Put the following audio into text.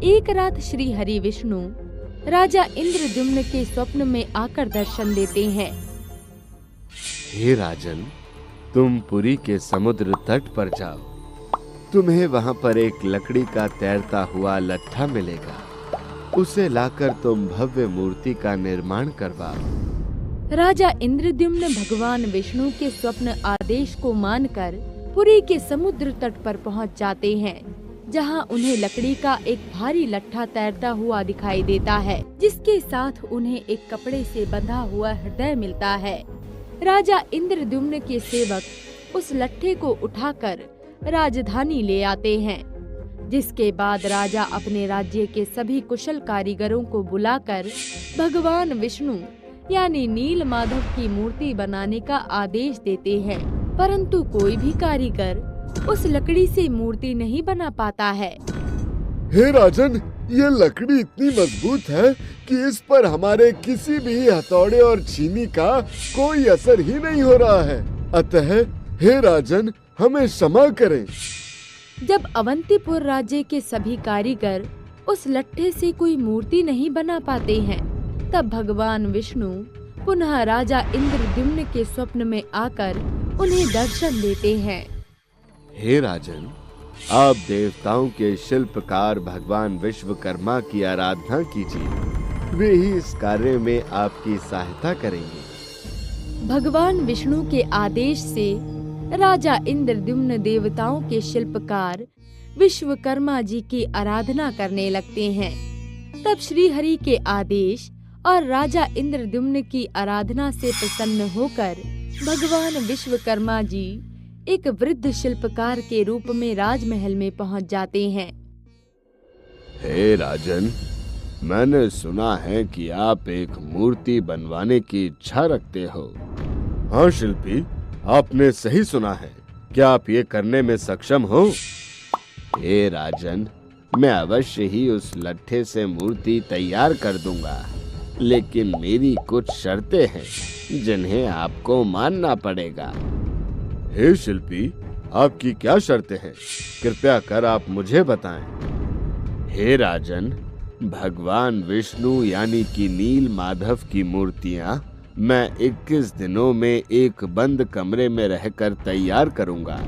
एक रात श्री हरि विष्णु राजा इंद्रद्युम्न के स्वप्न में आकर दर्शन देते हैं। हे राजन, तुम पुरी के समुद्र तट पर जाओ। तुम्हें वहां पर एक लकड़ी का तैरता हुआ लट्ठा मिलेगा। उसे लाकर तुम भव्य मूर्ति का निर्माण करवाओ। राजा इंद्रद्युम्न भगवान विष्णु के स्वप्न आदेश को मानकर पुरी के समुद्र तट पर पहुंच जाते हैं, जहां उन्हें लकड़ी का एक भारी लट्ठा तैरता हुआ दिखाई देता है, जिसके साथ उन्हें एक कपड़े से बंधा हुआ हृदय मिलता है। राजा इंद्रद्युम्न के सेवक उस लट्ठे को उठाकर राजधानी ले आते हैं, जिसके बाद राजा अपने राज्य के सभी कुशल कारीगरों को बुलाकर भगवान विष्णु यानी नील माधव की मूर्ति बनाने का आदेश देते हैं, परंतु कोई भी कारीगर उस लकड़ी से मूर्ति नहीं बना पाता है। हे राजन, ये लकड़ी इतनी मजबूत है कि इस पर हमारे किसी भी हथौड़े और छीनी का कोई असर ही नहीं हो रहा है। अतः हे राजन, हमें क्षमा करें। जब अवंतीपुर राज्य के सभी कारीगर उस लट्ठे से कोई मूर्ति नहीं बना पाते हैं, तब भगवान विष्णु पुनः राजा इंद्रद्युम्न के स्वप्न में आकर उन्हें दर्शन देते हैं। हे राजन, आप देवताओं के शिल्पकार भगवान विश्वकर्मा की आराधना कीजिए। वे ही इस कार्य में आपकी सहायता करेंगे। भगवान विष्णु के आदेश से राजा इंद्रद्युम्न देवताओं के शिल्पकार विश्वकर्मा जी की आराधना करने लगते हैं। तब श्री हरि के आदेश और राजा इंद्रद्युम्न की आराधना से प्रसन्न होकर भगवान विश्वकर्मा जी एक वृद्ध शिल्पकार के रूप में राजमहल में पहुंच जाते हैं। हे राजन, मैंने सुना है कि आप एक मूर्ति बनवाने की इच्छा रखते हो। हाँ शिल्पी, आपने सही सुना है। क्या आप ये करने में सक्षम हो? हे राजन, मैं अवश्य ही उस लट्ठे से मूर्ति तैयार कर दूंगा, लेकिन मेरी कुछ शर्तें हैं जिन्हें आपको मानना पड़ेगा। हे शिल्पी, आपकी क्या शर्तें हैं? कृपया कर आप मुझे बताएं। हे राजन, भगवान विष्णु यानी कि नील माधव की मूर्तियां मैं 21 दिनों में एक बंद कमरे में रहकर तैयार करूंगा।